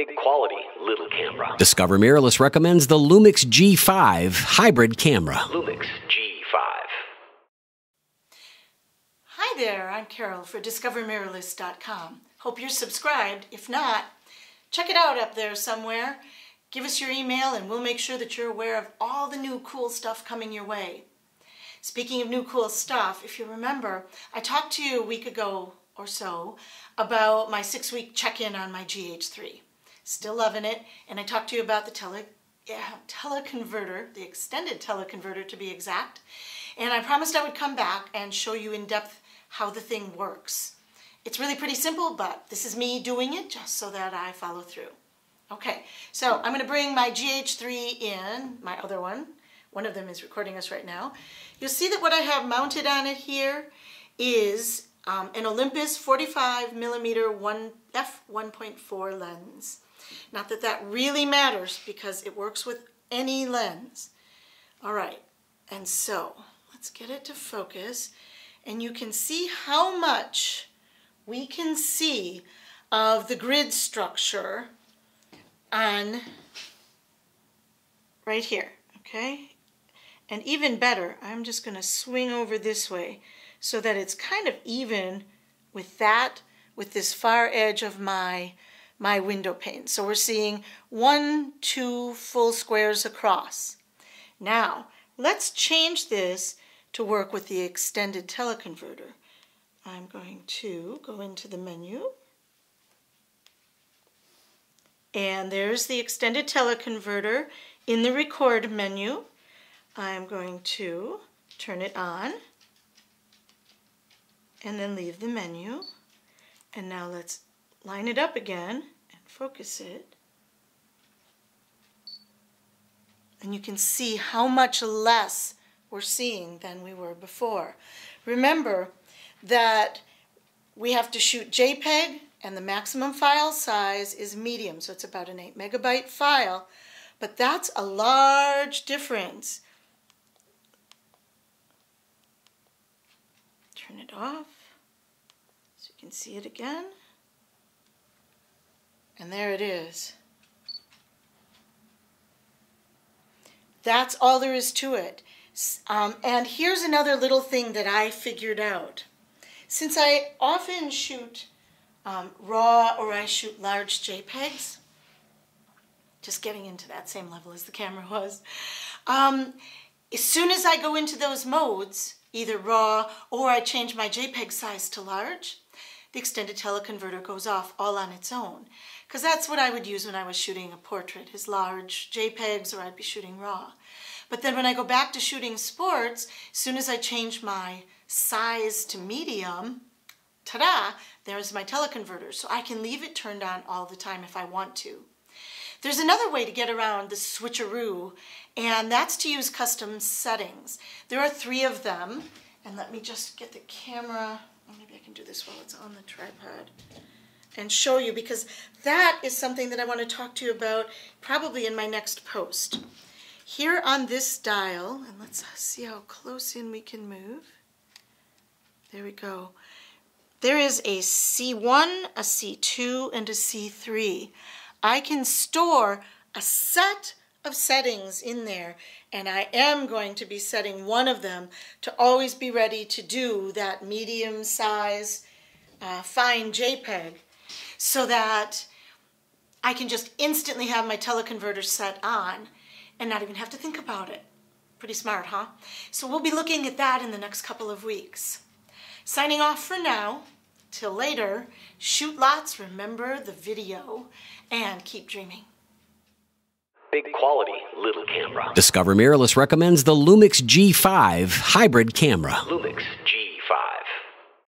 Big quality little camera. Discover Mirrorless recommends the Lumix G5 hybrid camera. Lumix G5. Hi there, I'm Carol for DiscoverMirrorless.com. Hope you're subscribed. If not, check it out up there somewhere. Give us your email and we'll make sure that you're aware of all the new cool stuff coming your way. Speaking of new cool stuff, if you remember, I talked to you a week ago or so about my 6-week check-in on my GH3. Still loving it, and I talked to you about the teleconverter, the extended teleconverter to be exact, and I promised I would come back and show you in depth how the thing works. It's really pretty simple, but this is me doing it just so that I follow through. Okay, so I'm going to bring my GH3 in, my other one. One of them is recording us right now. You'll see that what I have mounted on it here is an Olympus 45mm f1.4 lens. Not that that really matters because it works with any lens. All right, and so let's get it to focus, and you can see how much we can see of the grid structure on right here, okay? And even better, I'm just going to swing over this way so that it's kind of even with that, with this far edge of my window pane. So we're seeing 1, 2 full squares across. Now, let's change this to work with the extended teleconverter. I'm going to go into the menu. And there's the extended teleconverter in the record menu. I'm going to turn it on and then leave the menu. And now let's line it up again and focus it. And you can see how much less we're seeing than we were before. Remember that we have to shoot JPEG and the maximum file size is medium, so it's about an 8 megabyte file, but that's a large difference. Turn it off so you can see it again. And there it is. That's all there is to it. And here's another little thing that I figured out. Since I often shoot RAW or I shoot large JPEGs, just getting into that same level as the camera was, as soon as I go into those modes, either RAW or I change my JPEG size to large, the extended teleconverter goes off all on its own. Because that's what I would use when I was shooting a portrait, is large JPEGs, or I'd be shooting RAW. But then when I go back to shooting sports, as soon as I change my size to medium, ta-da, there's my teleconverter. So I can leave it turned on all the time if I want to. There's another way to get around the switcheroo, and that's to use custom settings. There are 3 of them, and let me just get the camera, maybe I can do this while it's on the tripod, and show you, because that is something that I want to talk to you about probably in my next post. Here on this dial, and let's see how close in we can move. There we go. There is a C1, a C2, and a C3. I can store a set of settings in there, and I am going to be setting one of them to always be ready to do that medium size fine JPEG, so that I can just instantly have my teleconverter set on and not even have to think about it. Pretty smart, huh? So we'll be looking at that in the next couple of weeks. Signing off for now. Till later, shoot lots, remember the video, and keep dreaming. Big quality little camera. Discover Mirrorless recommends the Lumix G5 hybrid camera. Lumix G5.